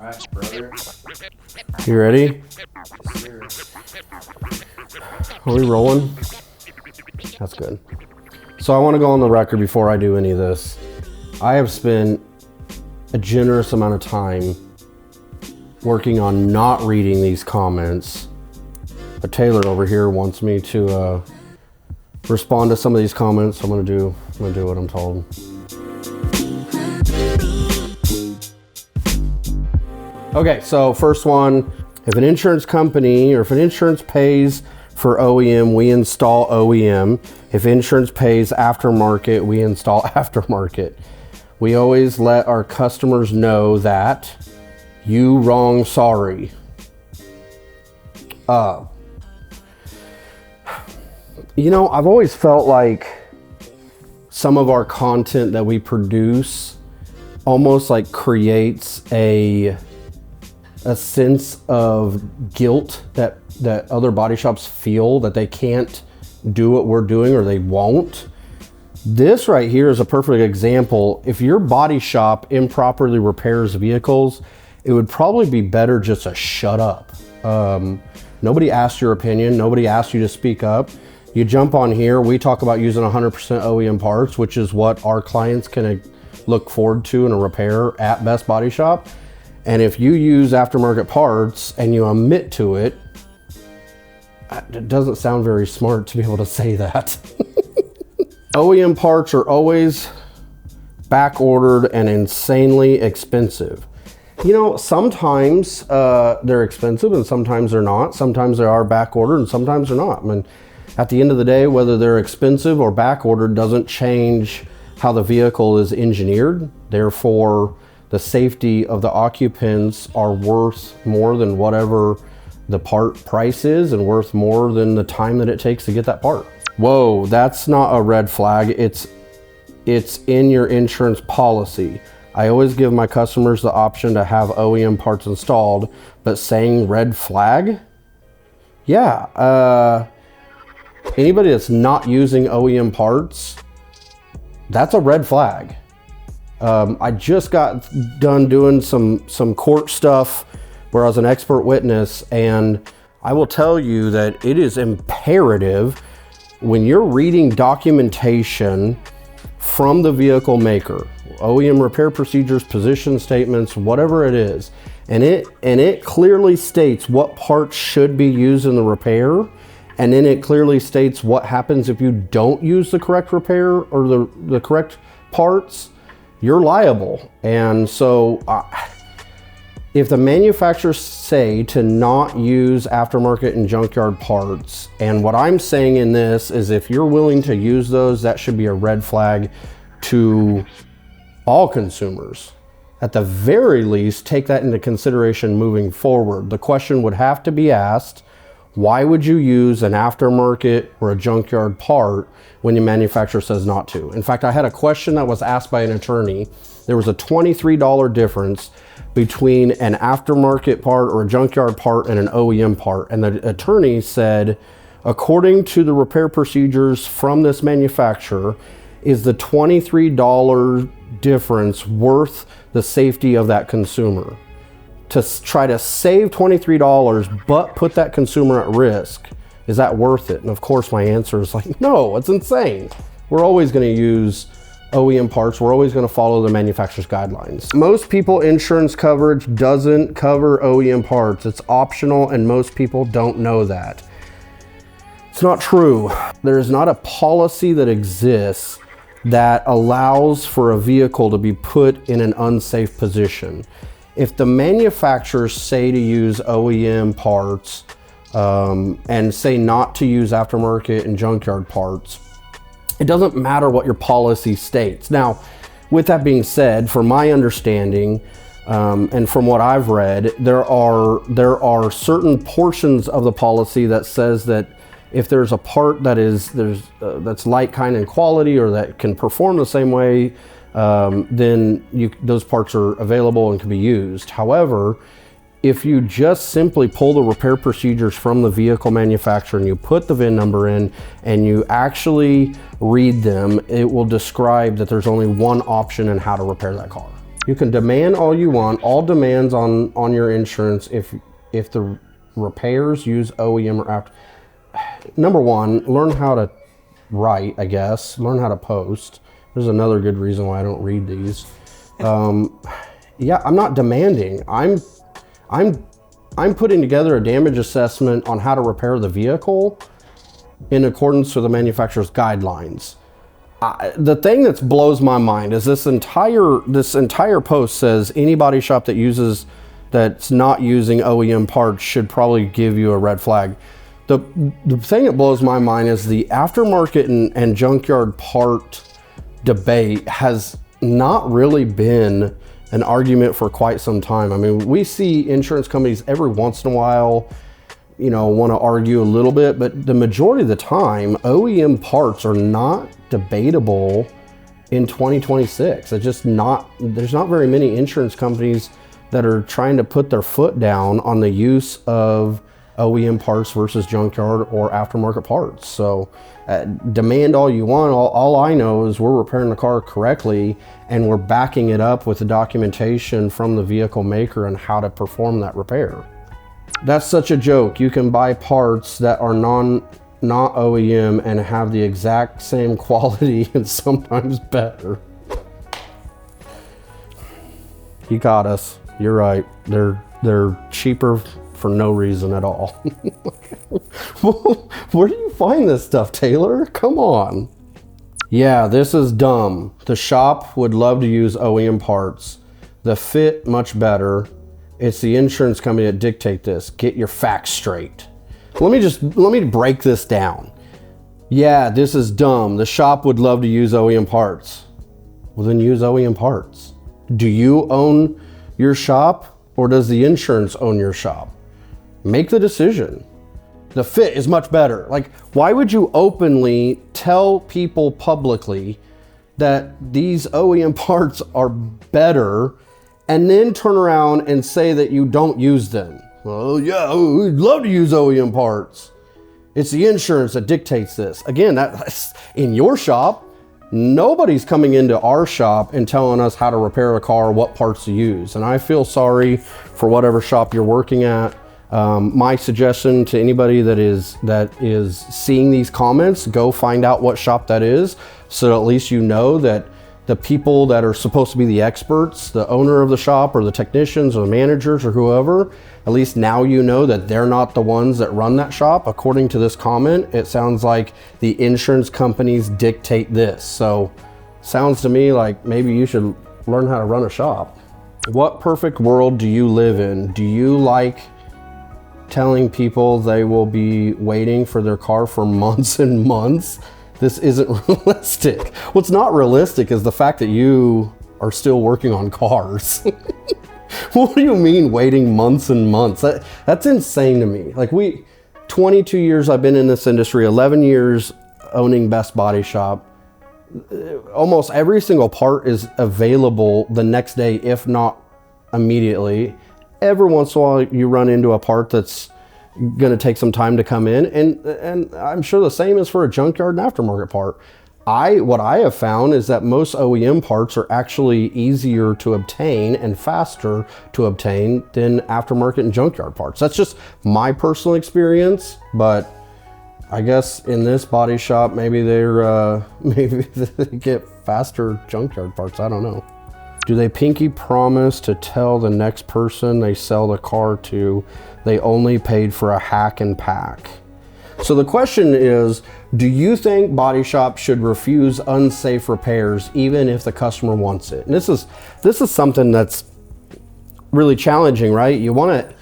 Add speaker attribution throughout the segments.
Speaker 1: Alright, brother.
Speaker 2: You ready?
Speaker 1: Yes, sir.
Speaker 2: Are we rolling? That's good. So I want to go on the record before I do any of this. I have spent a generous amount of time working on not reading these comments, but Taylor over here wants me to respond to some of these comments. So I'm gonna do what I'm told. Okay, so first one, if an insurance company or if an insurance pays for OEM, we install OEM. If insurance pays aftermarket, we install aftermarket. We always let our customers know that you wrong, sorry. You know, I've always felt like some of our content that we produce almost like creates a sense of guilt that other body shops feel that they can't do what we're doing or they won't. This right here is a perfect example. If your body shop improperly repairs vehicles, it would probably be better just to shut up. Nobody asked your opinion. Nobody asked you to speak up. You jump on here. We talk about using 100% OEM parts, which is what our clients can look forward to in a repair at Best Body Shop. And if you use aftermarket parts and you omit to it, it doesn't sound very smart to be able to say that. OEM parts are always back ordered and insanely expensive. You know, sometimes they're expensive and sometimes they're not. Sometimes they are back ordered and sometimes they're not. I mean, at the end of the day, whether they're expensive or back ordered doesn't change how the vehicle is engineered. Therefore, the safety of the occupants are worth more than whatever the part price is and worth more than the time that it takes to get that part. Whoa, that's not a red flag. It's in your insurance policy. I always give my customers the option to have OEM parts installed, but saying red flag? Yeah, anybody that's not using OEM parts, that's a red flag. I just got done doing some court stuff where I was an expert witness, and I will tell you that it is imperative when you're reading documentation from the vehicle maker, OEM repair procedures, position statements, whatever it is, and it clearly states what parts should be used in the repair, and then it clearly states what happens if you don't use the correct repair or the correct parts. You're liable. And so if the manufacturers say to not use aftermarket and junkyard parts, and what I'm saying in this is if you're willing to use those, that should be a red flag to all consumers. At the very least, take that into consideration moving forward. The question would have to be asked, why would you use an aftermarket or a junkyard part when your manufacturer says not to? In fact, I had a question that was asked by an attorney. There was a $23 difference between an aftermarket part or a junkyard part and an OEM part. And the attorney said, according to the repair procedures from this manufacturer, is the $23 difference worth the safety of that consumer? To try to save $23 but put that consumer at risk, is that worth it? And of course my answer is like, no, it's insane. We're always going to use OEM parts. We're always going to follow the manufacturer's guidelines. Most people insurance coverage doesn't cover OEM parts. It's optional and most people don't know that. It's not true. There's not a policy that exists that allows for a vehicle to be put in an unsafe position. If the manufacturers say to use OEM parts and say not to use aftermarket and junkyard parts, it doesn't matter what your policy states. Now, with that being said, from my understanding and from what I've read, there are certain portions of the policy that says that if there's a part that's like, kind, and quality, or that can perform the same way, then those parts are available and can be used. However, if you just simply pull the repair procedures from the vehicle manufacturer and you put the VIN number in and you actually read them, it will describe that there's only one option in how to repair that car. You can demand all you want, all demands on your insurance if the repairs use OEM or after. Number one, learn how to write, I guess. Learn how to post. There's another good reason why I don't read these. Yeah, I'm not demanding. I'm putting together a damage assessment on how to repair the vehicle in accordance with the manufacturer's guidelines. The thing that blows my mind is this entire post says any body shop that's not using OEM parts should probably give you a red flag. The thing that blows my mind is the aftermarket and junkyard part debate has not really been an argument for quite some time. I mean, we see insurance companies every once in a while, want to argue a little bit, but the majority of the time, OEM parts are not debatable in 2026. There's not very many insurance companies that are trying to put their foot down on the use of OEM parts versus junkyard or aftermarket parts. So demand all you want. All I know is we're repairing the car correctly and we're backing it up with the documentation from the vehicle maker on how to perform that repair. That's such a joke. You can buy parts that are not OEM and have the exact same quality and sometimes better. You got us. You're right. They're cheaper for no reason at all. Where do you find this stuff, Taylor? Come on. Yeah, this is dumb. The shop would love to use OEM parts. The fit much better. It's the insurance company that dictate this. Get your facts straight. Let me break this down. Yeah, this is dumb. The shop would love to use OEM parts. Well, then use OEM parts. Do you own your shop or does the insurance own your shop? Make the decision. The fit is much better. Like, why would you openly tell people publicly that these OEM parts are better and then turn around and say that you don't use them? Well, yeah, we'd love to use OEM parts. It's the insurance that dictates this. Again, that's in your shop. Nobody's coming into our shop and telling us how to repair a car, what parts to use. And I feel sorry for whatever shop you're working at. My suggestion to anybody that is seeing these comments, go find out what shop that is, so at least you know that the people that are supposed to be the experts, the owner of the shop or the technicians or the managers or whoever, at least now you know that they're not the ones that run that shop. According to this comment, it sounds like the insurance companies dictate this. So sounds to me like maybe you should learn how to run a shop. What perfect world do you live in? Do you like telling people they will be waiting for their car for months and months? This isn't realistic. What's not realistic is the fact that you are still working on cars. What do you mean waiting months and months? That's insane to me. Like 22 years I've been in this industry, 11 years owning Best Body Shop. Almost every single part is available the next day, if not immediately. Every once in a while you run into a part that's going to take some time to come in, and I'm sure the same is for a junkyard and aftermarket part. What I have found is that most OEM parts are actually easier to obtain and faster to obtain than aftermarket and junkyard parts. That's just my personal experience, but I guess in this body shop, maybe maybe they get faster junkyard parts. I don't know. Do they pinky promise to tell the next person they sell the car to they only paid for a hack and pack? So the question is, do you think body shops should refuse unsafe repairs even if the customer wants it? And this is something that's really challenging, right? You want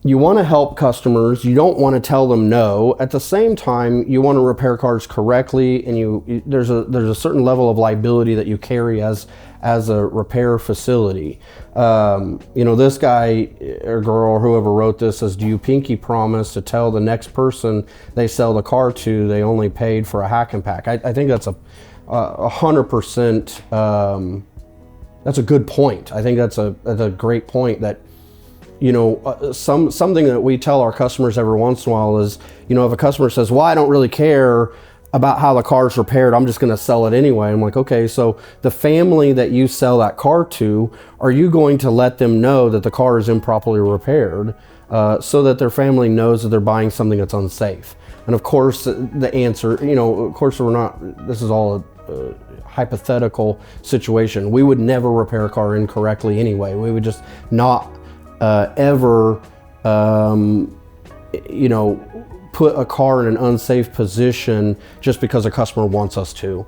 Speaker 2: to help customers. You don't want to tell them no. At the same time, you want to repair cars correctly, and there's a certain level of liability that you carry as a repair facility. This guy or girl or whoever wrote this says, do you pinky promise to tell the next person they sell the car to they only paid for a hack and pack? I think that's 100%. That's a good point. I think that's a great point that, something that we tell our customers every once in a while is, if a customer says, well, I don't really care, about how the car's repaired. I'm just going to sell it anyway. I'm like, okay, so the family that you sell that car to, are you going to let them know that the car is improperly repaired so that their family knows that they're buying something that's unsafe? And of course, the answer, of course, this is all a hypothetical situation. We would never repair a car incorrectly anyway. We would just not ever, put a car in an unsafe position just because a customer wants us to.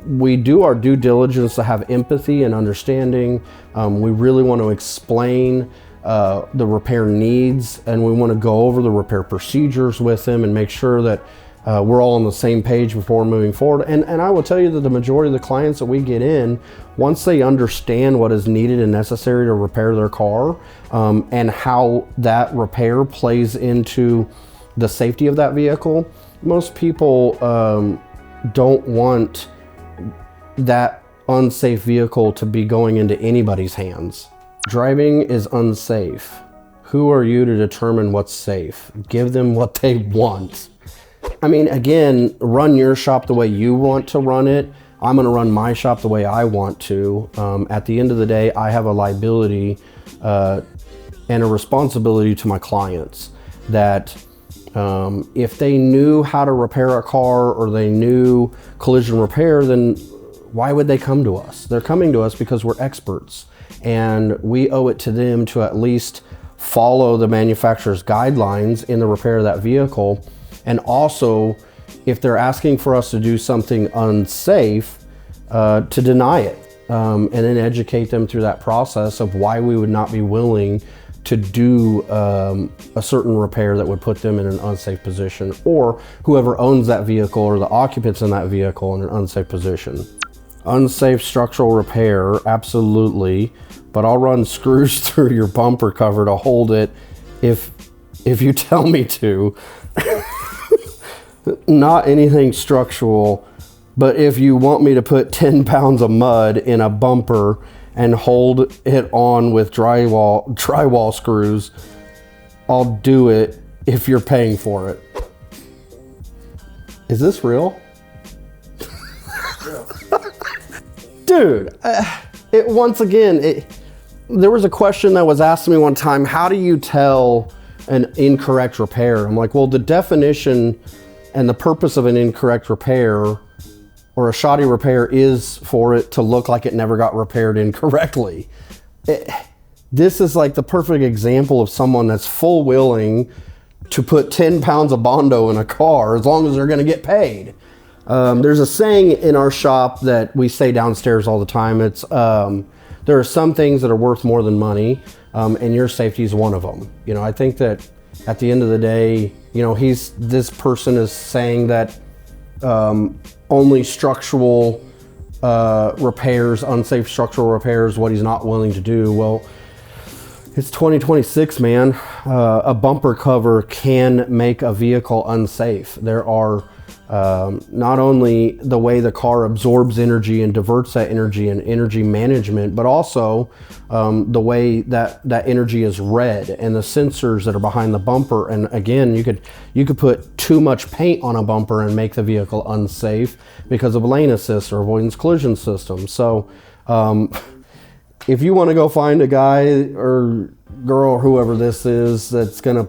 Speaker 2: We do our due diligence to have empathy and understanding. We really want to explain the repair needs, and we want to go over the repair procedures with them and make sure that we're all on the same page before moving forward. And I will tell you that the majority of the clients that we get in, once they understand what is needed and necessary to repair their car, and how that repair plays into the safety of that vehicle, most people don't want that unsafe vehicle to be going into anybody's hands. Driving is unsafe. Who are you to determine what's safe? Give them what they want. I mean, again, run your shop the way you want to run it. I'm going to run my shop the way I want to. At the end of the day, I have a liability and a responsibility to my clients that if they knew how to repair a car or they knew collision repair, then why would they come to us? They're coming to us because we're experts, and we owe it to them to at least follow the manufacturer's guidelines in the repair of that vehicle. And also, if they're asking for us to do something unsafe, to deny it, and then educate them through that process of why we would not be willing to do a certain repair that would put them in an unsafe position, or whoever owns that vehicle or the occupants in that vehicle in an unsafe position. Unsafe structural repair, absolutely, but I'll run screws through your bumper cover to hold it if you tell me to. Not anything structural, but if you want me to put 10 pounds of mud in a bumper and hold it on with drywall screws, I'll do it if you're paying for it. Is this real? Dude, there was a question that was asked to me one time, how do you tell an incorrect repair? I'm like, well, the definition and the purpose of an incorrect repair or a shoddy repair is for it to look like it never got repaired incorrectly. This is like the perfect example of someone that's full willing to put 10 pounds of Bondo in a car as long as they're going to get paid. There's a saying in our shop that we say downstairs all the time. It's there are some things that are worth more than money, and your safety is one of them. I think that at the end of the day, this person is saying that only structural repairs, unsafe structural repairs, what he's not willing to do. Well, it's 2026, man. A bumper cover can make a vehicle unsafe. There are not only the way the car absorbs energy and diverts that energy and energy management, but also the way that energy is read and the sensors that are behind the bumper. And again, you could put too much paint on a bumper and make the vehicle unsafe because of lane assist or avoidance collision system. So if you want to go find a guy or girl or whoever this is that's going to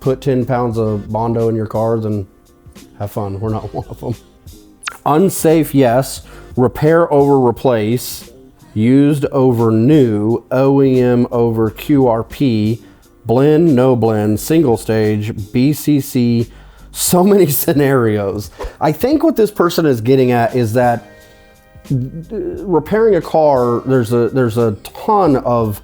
Speaker 2: put 10 pounds of Bondo in your car, then have fun. We're not one of them. Unsafe, yes. Repair over replace. Used over new. OEM over QRP. Blend, no blend. Single stage. BCC. So many scenarios. I think what this person is getting at is that repairing a car, there's a ton of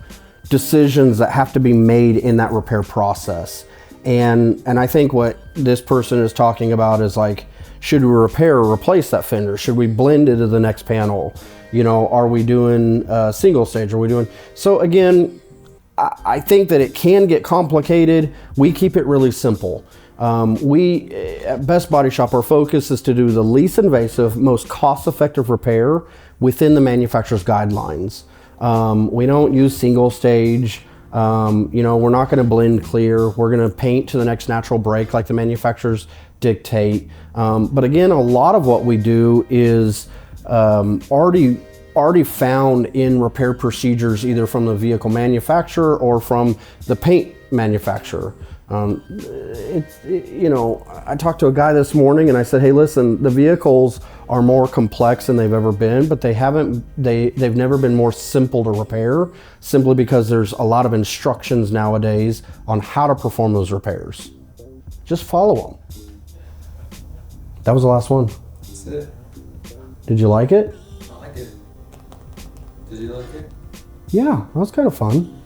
Speaker 2: decisions that have to be made in that repair process. And I think what this person is talking about is like, should we repair or replace that fender? Should we blend it to the next panel? Are we doing single stage? Are we doing... So again, I think that it can get complicated. We keep it really simple. We at Best Body Shop, our focus is to do the least invasive, most cost-effective repair within the manufacturer's guidelines. We don't use single stage. We're not going to blend clear. We're going to paint to the next natural break like the manufacturers dictate. But again, a lot of what we do is already found in repair procedures, either from the vehicle manufacturer or from the paint manufacturer. You know, I talked to a guy this morning and I said, hey, listen, the vehicles are more complex than they've ever been, but they've never been more simple to repair, simply because there's a lot of instructions nowadays on how to perform those repairs. Just follow them. That was the last one.
Speaker 1: That's it.
Speaker 2: Did you like it?
Speaker 1: I like it. Did you like it?
Speaker 2: Yeah, that was kind of fun.